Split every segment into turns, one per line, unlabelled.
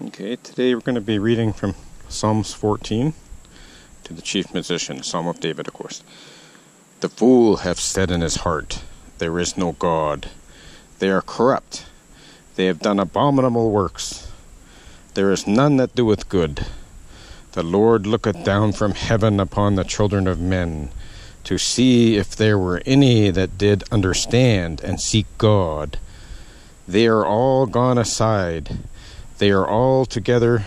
Okay, today we're going to be reading from Psalms 14 to the chief musician, Psalm of David, of course. The fool hath said in his heart, there is no God. They are corrupt. They have done abominable works. There is none that doeth good. The Lord looketh down from heaven upon the children of men, to see if there were any that did understand and seek God. They are all gone aside. They are all together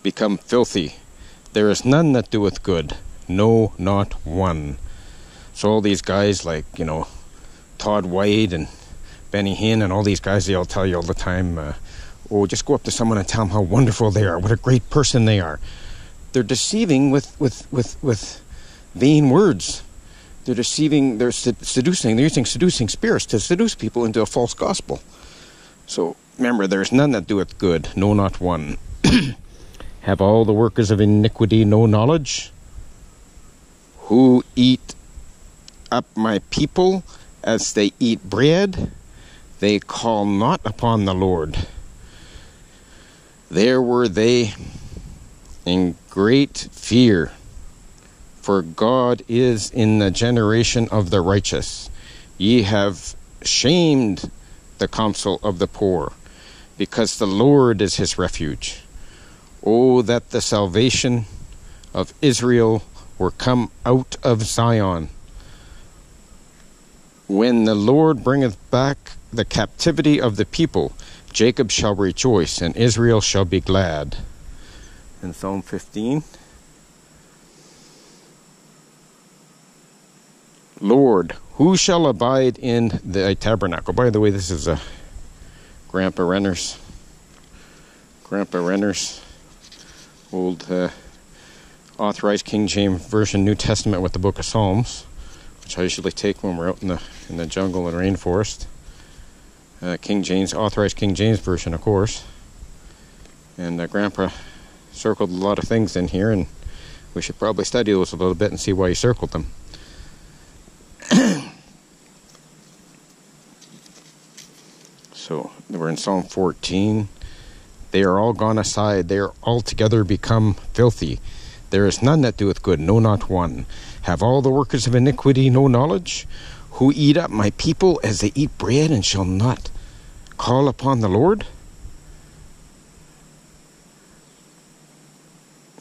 become filthy. There is none that doeth good, no, not one. So all these guys like, Todd White and Benny Hinn and all these guys, they all tell you all the time, just go up to someone and tell them how wonderful they are, what a great person they are. They're deceiving with vain words. They're deceiving, they're seducing, they're using seducing spirits to seduce people into a false gospel. So remember, there is none that doeth good, no, not one. Have all the workers of iniquity no knowledge? Who eat up my people as they eat bread? They call not upon the Lord. There were they in great fear, for God is in the generation of the righteous. Ye have shamed the counsel of the poor, because the Lord is his refuge. Oh, that the salvation of Israel were come out of Zion. When the Lord bringeth back the captivity of the people, Jacob shall rejoice, and Israel shall be glad. In Psalm 15, Lord, who shall abide in thy tabernacle? By the way, this is a Grandpa Renner's old authorized King James Version New Testament with the Book of Psalms, which I usually take when we're out in the jungle and rainforest. Authorized King James Version, of course. And Grandpa circled a lot of things in here, and we should probably study those a little bit and see why he circled them. So we're in Psalm 14. They are all gone aside. They are altogether become filthy. There is none that doeth good, no, not one. Have all the workers of iniquity no knowledge? Who eat up my people as they eat bread, and shall not call upon the Lord?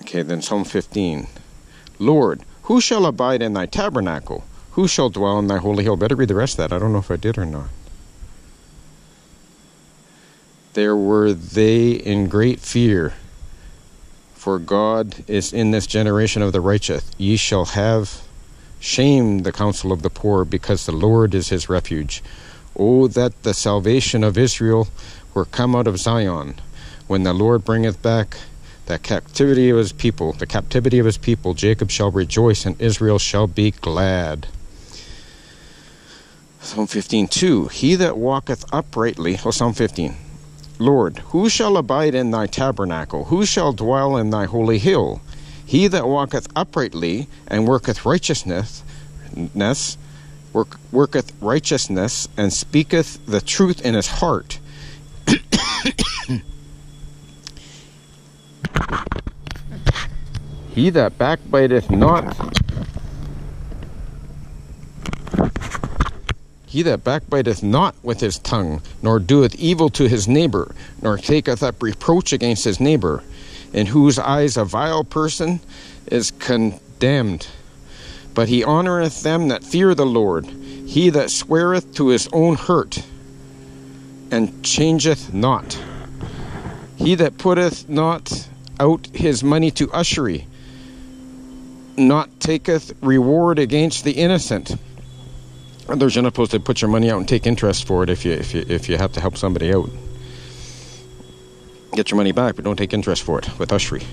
Okay, then Psalm 15. Lord, who shall abide in thy tabernacle? Who shall dwell in thy holy hill? Better read the rest of that. I don't know if I did or not. There were they in great fear, for God is in this generation of the righteous. Ye shall have shamed the counsel of the poor, because the Lord is his refuge. Oh, that the salvation of Israel were come out of Zion. When the Lord bringeth back the captivity of his people, Jacob shall rejoice, and Israel shall be glad. Psalm 15:2. He that walketh uprightly, Psalm 15. Lord, who shall abide in thy tabernacle? Who shall dwell in thy holy hill? He that walketh uprightly and worketh righteousness, and speaketh the truth in his heart. He that backbiteth not with his tongue, nor doeth evil to his neighbor, nor taketh up reproach against his neighbor, in whose eyes a vile person is condemned. But he honoureth them that fear the Lord. He that sweareth to his own hurt, and changeth not. He that putteth not out his money to usury, not taketh reward against the innocent. Others, you're not supposed to put your money out and take interest for it if you have to help somebody out. Get your money back, but don't take interest for it with usury.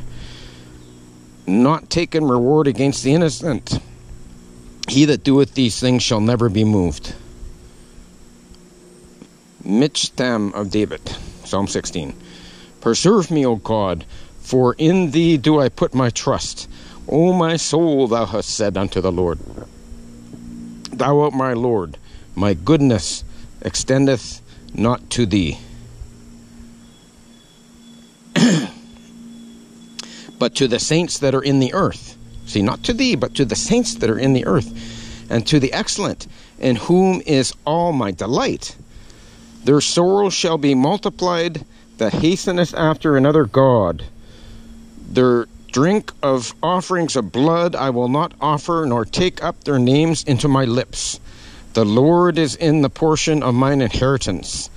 Not taking reward against the innocent. He that doeth these things shall never be moved. Michtam of David, Psalm 16. Preserve me, O God, for in thee do I put my trust. O my soul, thou hast said unto the Lord, Thou art my Lord, my goodness extendeth not to thee. but to the saints that are in the earth. See, not to thee, but to the saints that are in the earth, and to the excellent, in whom is all my delight. Their sorrow shall be multiplied, that hasteneth after another God. Their drink of offerings of blood I will not offer, nor take up their names into my lips. The Lord is in the portion of mine inheritance,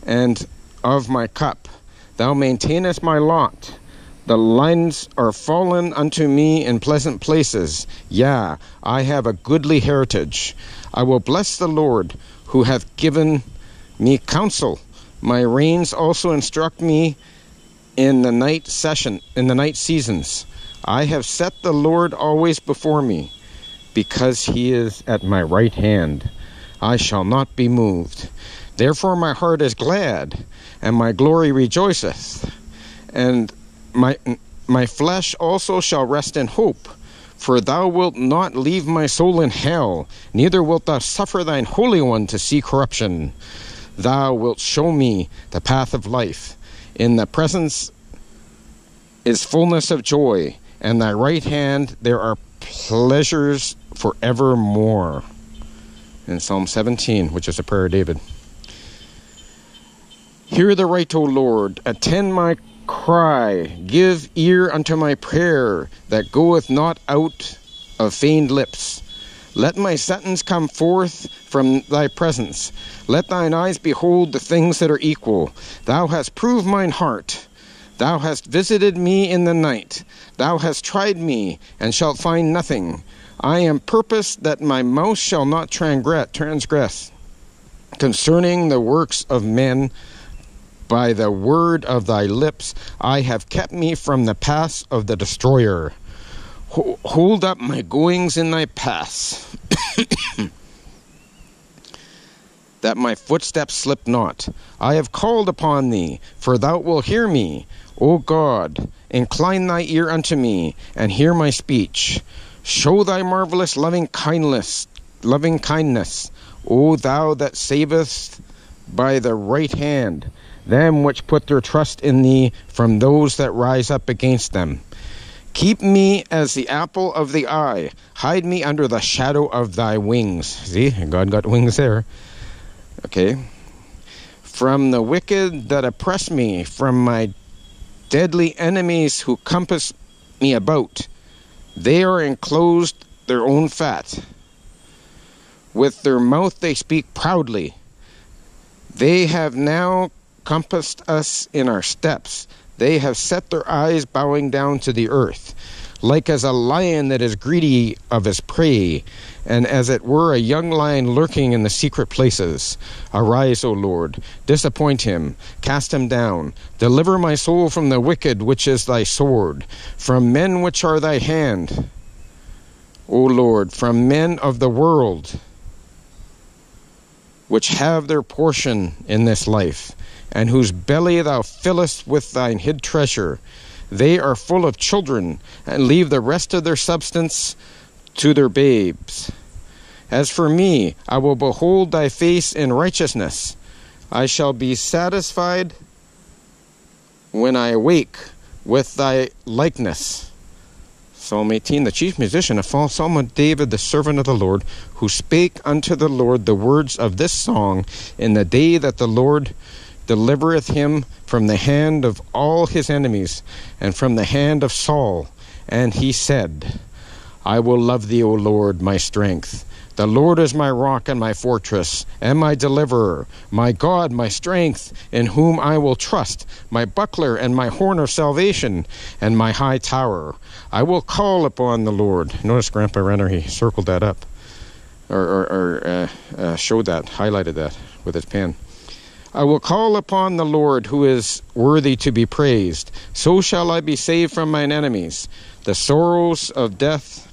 and of my cup. Thou maintainest my lot. The lines are fallen unto me in pleasant places. Yea, I have a goodly heritage. I will bless the Lord, who hath given me counsel. My reins also instruct me in the night seasons. I have set the Lord always before me, because he is at my right hand. I shall not be moved. Therefore my heart is glad, and my glory rejoiceth, and my flesh also shall rest in hope. For thou wilt not leave my soul in hell, neither wilt thou suffer thine Holy One to see corruption. Thou wilt show me the path of life. In the presence is fullness of joy, and thy right hand there are pleasures forevermore. In Psalm 17, which is a prayer of David. Hear the right, O Lord, attend my cry, give ear unto my prayer, that goeth not out of feigned lips. Let my sentence come forth from thy presence. Let thine eyes behold the things that are equal. Thou hast proved mine heart. Thou hast visited me in the night. Thou hast tried me, and shalt find nothing. I am purposed that my mouth shall not transgress concerning the works of men. By the word of thy lips I have kept me from the paths of the destroyer. Hold up my goings in thy paths, that my footsteps slip not. I have called upon thee, for thou wilt hear me. O God, incline thy ear unto me, and hear my speech. Show thy marvelous loving kindness, O thou that savest by the right hand them which put their trust in thee from those that rise up against them. Keep me as the apple of the eye. Hide me under the shadow of thy wings. See, God got wings there. Okay. From the wicked that oppress me, from my deadly enemies who compass me about. They are enclosed their own fat. With their mouth they speak proudly. They have now compassed us in our steps. They have set their eyes bowing down to the earth, like as a lion that is greedy of his prey, and as it were a young lion lurking in the secret places. Arise, O Lord, disappoint him, cast him down. Deliver my soul from the wicked, which is thy sword, from men which are thy hand. O Lord, from men of the world, which have their portion in this life, and whose belly thou fillest with thine hid treasure. They are full of children, and leave the rest of their substance to their babes. As for me, I will behold thy face in righteousness. I shall be satisfied when I awake with thy likeness. Psalm 18, the chief musician, a false psalm of David, the servant of the Lord, who spake unto the Lord the words of this song in the day that the Lord delivereth him from the hand of all his enemies, and from the hand of Saul. And he said, I will love thee, O Lord, my strength. The Lord is my rock and my fortress, and my deliverer, my God, my strength, in whom I will trust, my buckler and my horn of salvation, and my high tower. I will call upon the Lord. Notice Grandpa Renner, he circled that up, or showed that, highlighted that with his pen. I will call upon the Lord, who is worthy to be praised. So shall I be saved from mine enemies. The sorrows of death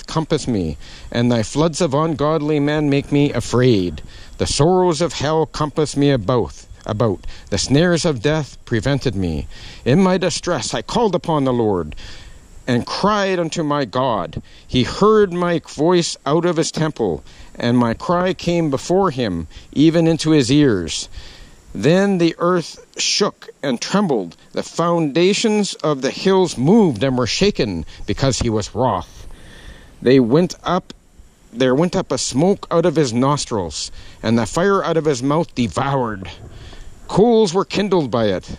compass me, and thy floods of ungodly men make me afraid. The sorrows of hell compass me about. The snares of death prevented me. In my distress I called upon the Lord, and cried unto my God. He heard my voice out of his temple, and my cry came before him, even into his ears. Then the earth shook and trembled. The foundations of the hills moved and were shaken, because he was wroth. There went up a smoke out of his nostrils, and the fire out of his mouth devoured. Coals were kindled by it.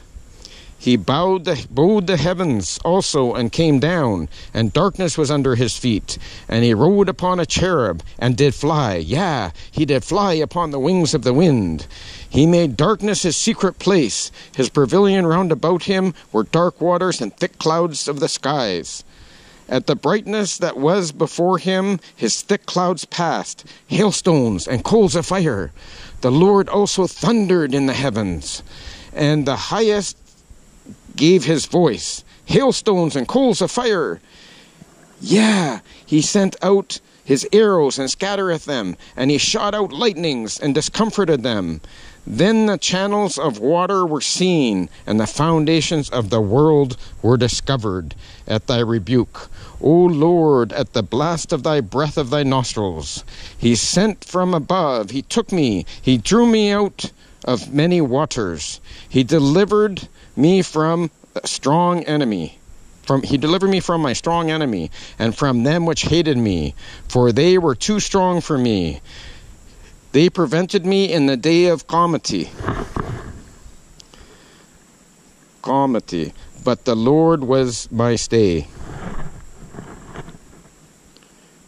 He bowed the heavens also and came down, and darkness was under his feet. And he rode upon a cherub, and did fly. Yea, he did fly upon the wings of the wind. He made darkness his secret place. His pavilion round about him were dark waters and thick clouds of the skies. At the brightness that was before him, his thick clouds passed, hailstones and coals of fire. The Lord also thundered in the heavens, and the highest gave his voice, hailstones and coals of fire. Yeah, he sent out his arrows and scattereth them, and he shot out lightnings and discomforted them. Then the channels of water were seen, and the foundations of the world were discovered at thy rebuke. O Lord, at the blast of thy breath of thy nostrils. He sent from above, he took me, he drew me out of many waters. He delivered me from a strong enemy. He delivered me from my strong enemy, and from them which hated me, for they were too strong for me. They prevented me in the day of calamity. But the Lord was my stay.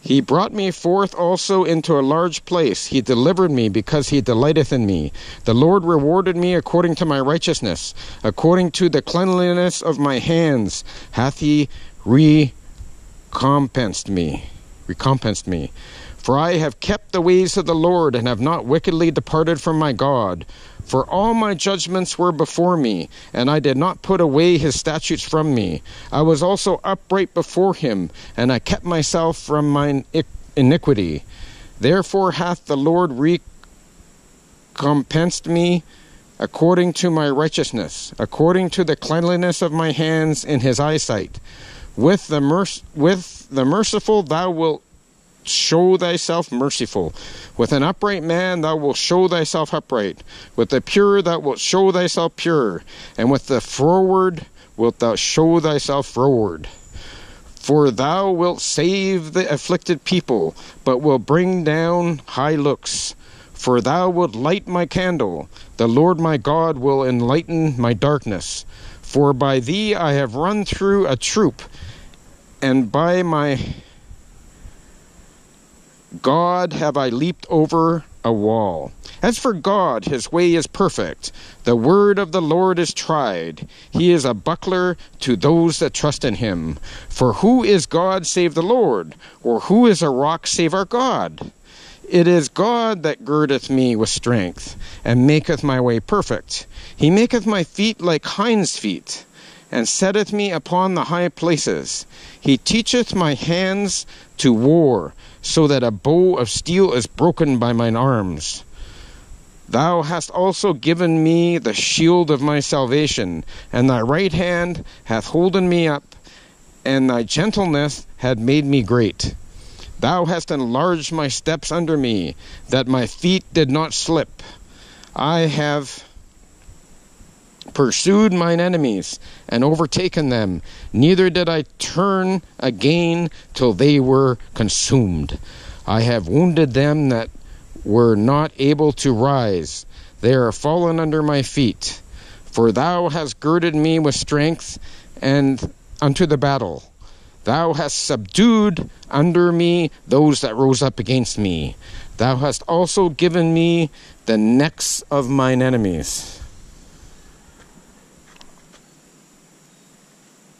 He brought me forth also into a large place. He delivered me, because he delighteth in me. The Lord rewarded me according to my righteousness. According to the cleanliness of my hands hath he recompensed me. For I have kept the ways of the Lord, and have not wickedly departed from my God. For all my judgments were before me, and I did not put away his statutes from me. I was also upright before him, and I kept myself from mine iniquity. Therefore hath the Lord recompensed me according to my righteousness, according to the cleanliness of my hands in his eyesight. With the merciful thou wilt show thyself merciful. With an upright man thou wilt show thyself upright. With the pure thou wilt show thyself pure. And with the froward wilt thou show thyself froward. For thou wilt save the afflicted people, but wilt bring down high looks. For thou wilt light my candle. The Lord my God will enlighten my darkness. For by thee I have run through a troop, and by my God have I leaped over a wall. As for God, his way is perfect. The word of the Lord is tried. He is a buckler to those that trust in him. For who is God save the Lord? Or who is a rock save our God? It is God that girdeth me with strength, and maketh my way perfect. He maketh my feet like hinds' feet, and setteth me upon the high places. He teacheth my hands to war, so that a bow of steel is broken by mine arms. Thou hast also given me the shield of my salvation, and thy right hand hath holden me up, and thy gentleness had made me great. Thou hast enlarged my steps under me, that my feet did not slip. I have pursued mine enemies, and overtaken them. Neither did I turn again till they were consumed. I have wounded them that were not able to rise. They are fallen under my feet. For thou hast girded me with strength, and unto the battle. Thou hast subdued under me those that rose up against me. Thou hast also given me the necks of mine enemies,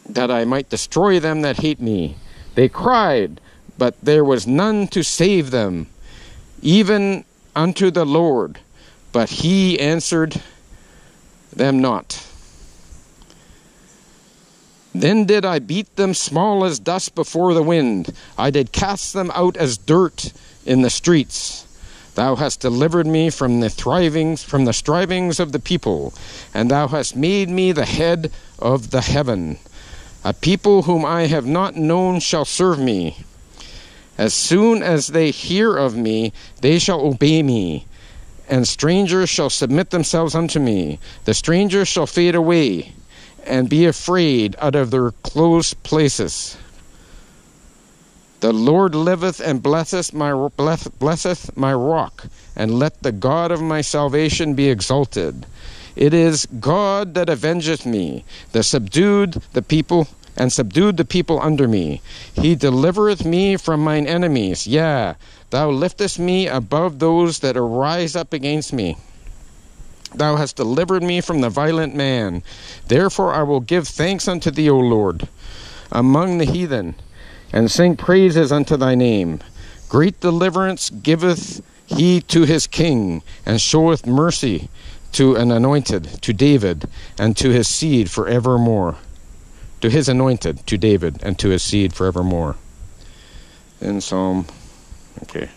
that I might destroy them that hate me. They cried, but there was none to save them, even unto the Lord, but he answered them not. Then did I beat them small as dust before the wind. I did cast them out as dirt in the streets. Thou hast delivered me from the strivings of the people, and thou hast made me the head of the heaven. A people whom I have not known shall serve me. As soon as they hear of me, they shall obey me. and strangers shall submit themselves unto me. The strangers shall fade away, and be afraid out of their close places. The Lord liveth, and blesseth my rock, and let the God of my salvation be exalted. It is God that avengeth me, subdued the people under me. He delivereth me from mine enemies. Yea, thou liftest me above those that arise up against me. Thou hast delivered me from the violent man. Therefore I will give thanks unto thee, O Lord, among the heathen, and sing praises unto thy name. Great deliverance giveth he to his king, and showeth mercy to an anointed, to David, and to his seed forevermore. To his anointed, to David, and to his seed forevermore. In Psalm, okay.